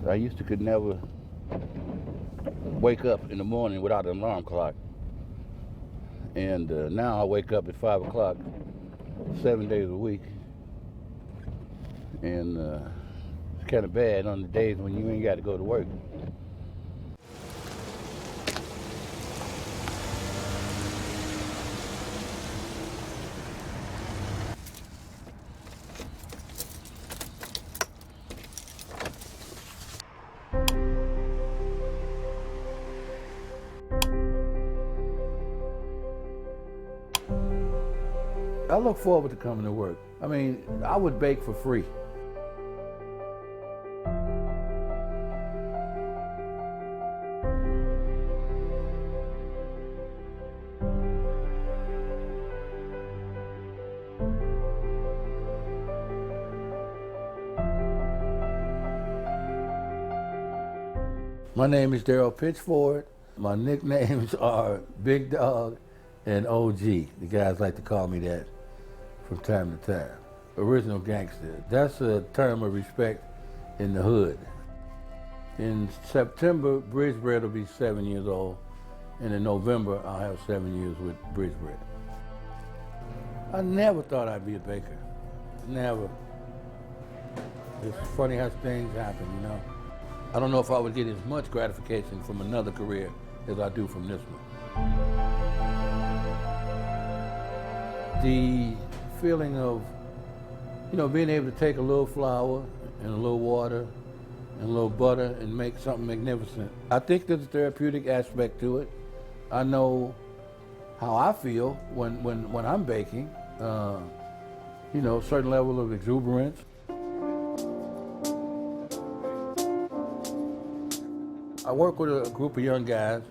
I used to could never wake up in the morning without an alarm clock. And now I wake up at 5 o'clock, 7 days a week. And it's kind of bad on the days when you ain't got to go to work. I look forward to coming to work. I mean, I would bake for free. My name is Daryl Pitchford. My nicknames are Big Dog and OG. The guys like to call me that from time to time. Original gangster. That's a term of respect in the hood. In September, Bridgebred will be 7 years old, and in November, I'll have 7 years with Bridgebred. I never thought I'd be a baker. Never. It's funny how things happen, you know. I don't know if I would get as much gratification from another career as I do from this one. The feeling of, you know, being able to take a little flour and a little water and a little butter and make something magnificent. I think there's a therapeutic aspect to it. I know how I feel when I'm baking. You know, a certain level of exuberance. I work with a group of young guys.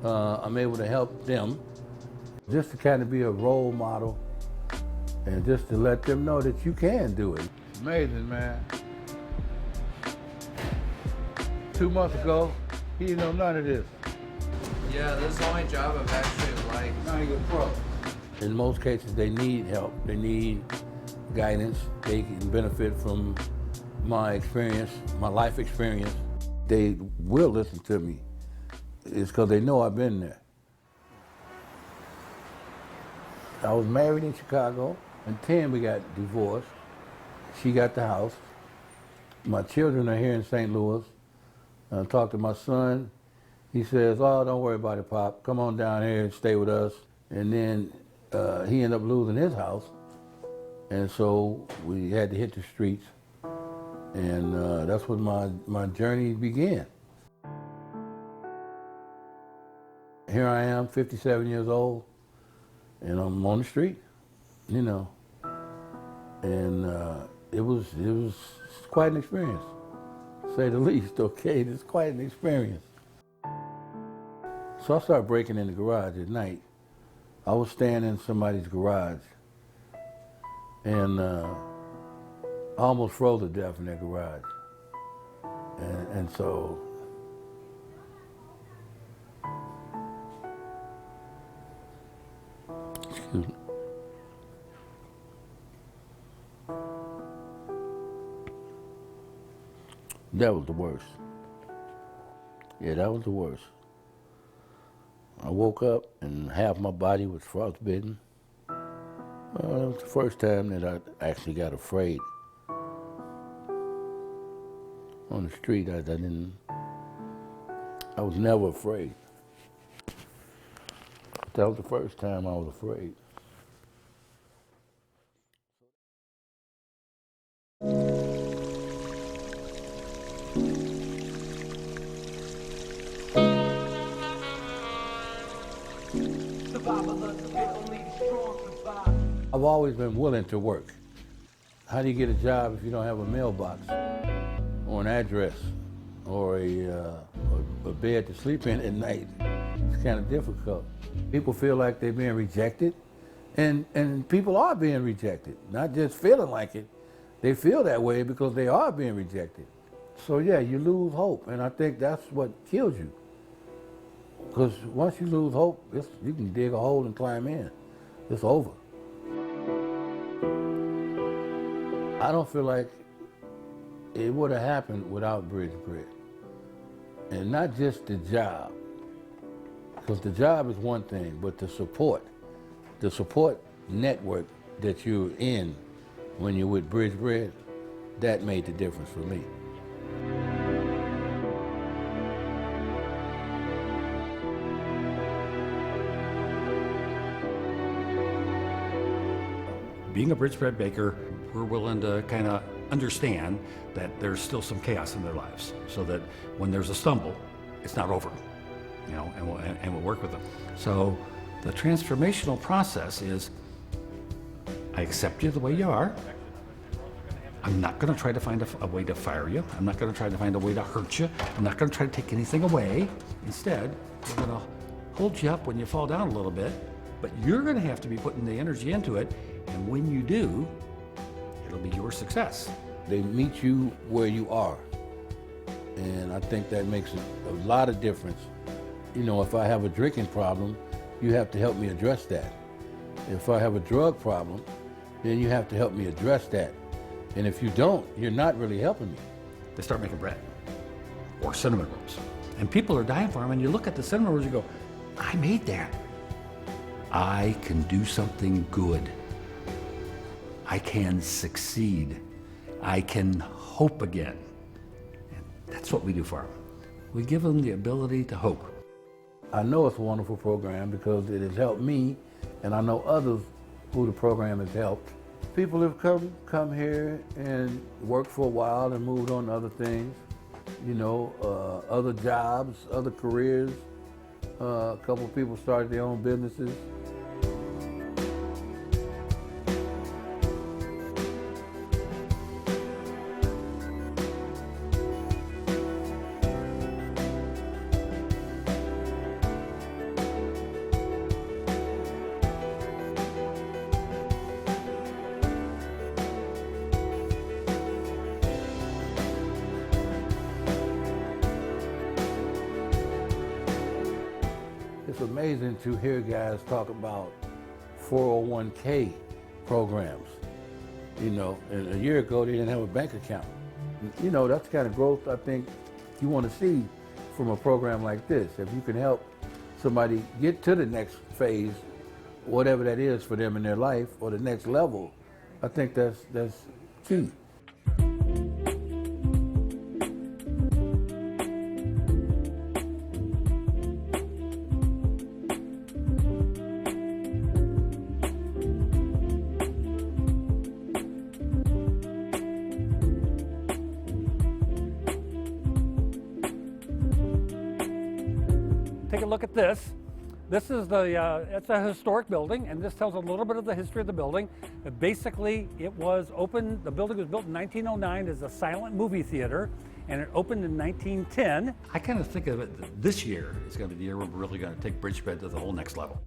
I'm able to help them just to kind of be a role model and just to let them know that you can do it. It's amazing, man. 2 months ago, he didn't know none of this. Yeah, this is the only job I've actually liked. Now he's a pro. In most cases, they need help. They need guidance. They can benefit from my experience, my life experience. They will listen to me. It's because they know I've been there. I was married in Chicago. In 10, we got divorced. She got the house. My children are here in St. Louis. I talked to my son. He says, "Oh, don't worry about it, Pop. Come on down here and stay with us." And then he ended up losing his house. And so we had to hit the streets. And that's when my journey began. Here I am, 57 years old, and I'm on the street, you know. And it was quite an experience, to say the least, okay? It's quite an experience. So I started breaking in the garage at night. I was staying in somebody's garage, and I almost froze to death in that garage. And so, excuse me. That was the worst. Yeah, that was the worst. I woke up and half my body was frostbitten. Well, it was the first time that I actually got afraid. On the street, I was never afraid. That was the first time I was afraid. I've always been willing to work. How do you get a job if you don't have a mailbox or an address or a bed to sleep in at night? It's kind of difficult. People feel like they're being rejected, and people are being rejected, not just feeling like it. They feel that way because they are being rejected. So yeah, you lose hope, and I think that's what kills you. Because once you lose hope, you can dig a hole and climb in. It's over. I don't feel like it would have happened without Bridge Bread. And not just the job, because the job is one thing, but the support network that you're in when you're with Bridge Bread, that made the difference for me. Being a Bridge Bread baker, we're willing to kind of understand that there's still some chaos in their lives, so that when there's a stumble, it's not over, you know, and we'll work with them. So the transformational process is, I accept you the way you are. I'm not going to try to find a way to fire you. I'm not going to try to find a way to hurt you. I'm not going to try to take anything away. Instead, we're going to hold you up when you fall down a little bit, but you're going to have to be putting the energy into it, and when you do, it'll be your success. They meet you where you are, and I think that makes a lot of difference. You know, if I have a drinking problem, you have to help me address that. If I have a drug problem, then you have to help me address that. And if you don't, you're not really helping me. They start making bread or cinnamon rolls, and people are dying for them, and you look at the cinnamon rolls and you go, I made that. I can do something good. I can succeed. I can hope again. And that's what we do for them. We give them the ability to hope. I know it's a wonderful program because it has helped me, and I know others who the program has helped. People have come here and worked for a while and moved on to other things, you know, other jobs, other careers. A couple of people started their own businesses. It's amazing to hear guys talk about 401k programs. You know, and a year ago they didn't have a bank account. You know, that's the kind of growth I think you want to see from a program like this. If you can help somebody get to the next phase, whatever that is for them in their life, or the next level, I think that's key. Take a look at this. This is it's a historic building, and this tells a little bit of the history of the building. Basically, it was opened, the building was built in 1909 as a silent movie theater, and it opened in 1910. I kind of think of it that this year is going to be the year we're really going to take Bridge Bread to the whole next level.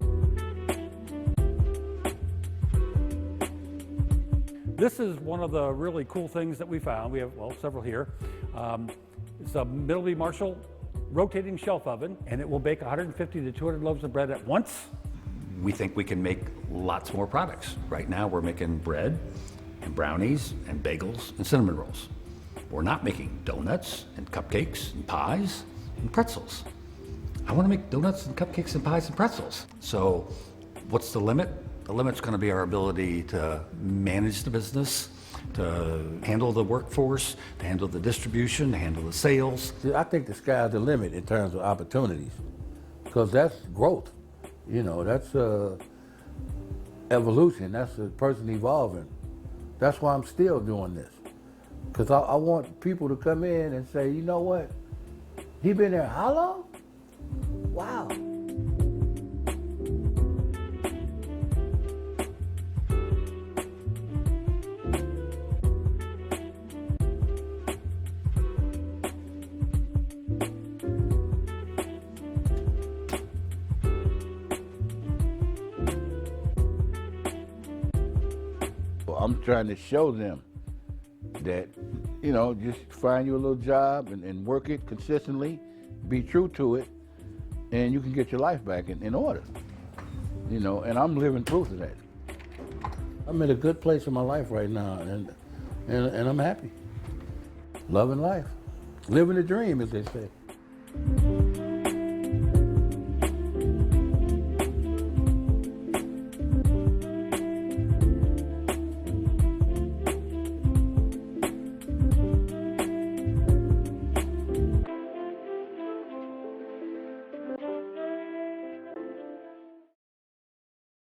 This is one of the really cool things that we found. We have, well, several here. It's a Middleby Marshall rotating shelf oven, and it will bake 150 to 200 loaves of bread at once. We think we can make lots more products. Right now we're making bread and brownies and bagels and cinnamon rolls. We're not making donuts and cupcakes and pies and pretzels. I want to make donuts and cupcakes and pies and pretzels. So what's the limit? The limit's going to be our ability to manage the business, to handle the workforce, to handle the distribution, to handle the sales. I think the sky's the limit in terms of opportunities, because that's growth. You know, that's evolution. That's a person evolving. That's why I'm still doing this, because I want people to come in and say, you know what? He been there how long? Wow. I'm trying to show them that, you know, just find you a little job and work it consistently, be true to it, and you can get your life back in order. You know, and I'm living proof of that. I'm in a good place in my life right now, and I'm happy. loving life, living the dream, as they say.